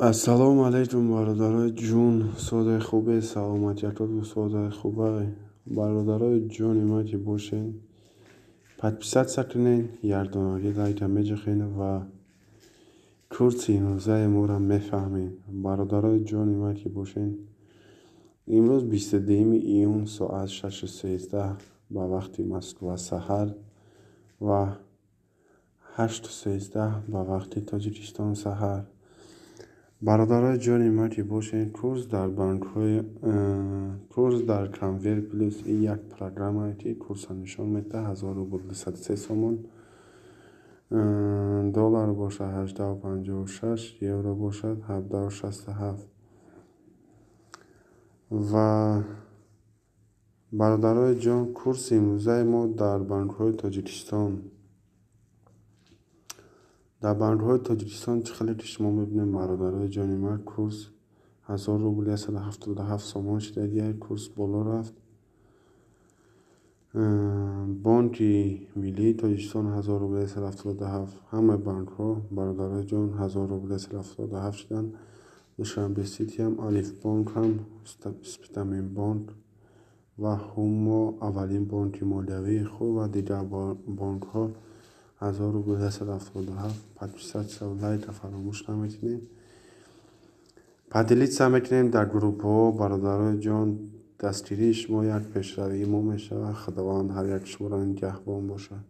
Ассалому алайкум, бародарои ҷун, содаи хубе, саломатиятатон содаи хубе. Бародарои ҷони ман ки бошед, подписатся кунед, ярдонагӣ лайка меҷахед ва курси имрӯзаи моро мефаҳмед. Бародарои ҷони ман ки бошед, имрӯз 22 июн соат 6:13 ба вақти Москва саҳар ва 8:13 ба вақти Тоҷикистон саҳар. Бародарои ҷони ман ки бошед, курс дар Конверт плюс як программае ки курса нишон медиҳад 1000 рубл 203 сомон, доллар бошад 18.56, евро бошад 17.67. ва бародарои ҷон, курси имрӯзаи мо дар банкҳои Тоҷикистон чӣ хеле ки шумо мебинед. Бародарои ҷони ман, курс 1000 рубл 177 сомон шуда, як курс боло рафт. Бонки Миллии Тоҷикистон 1000 рубл 177, ҳамаи банкҳо бародарои ҷон 1000 рубл 177 шуданд. Душанбе сити ҳам, Алиф бонк ҳам, Спитамин бонк ва Ҳумо аввалин бонки молиявии худ ва дигар бонкҳо 1000 рубл 177. Подписатсия ва лайка фаромӯш наметонед. Поделитса мекунем дар группҳо. Бародарои ҷон, дастгирии шумо як пешравии мо мешавад. Худованд ҳар як шуморо нигаҳбон бошад.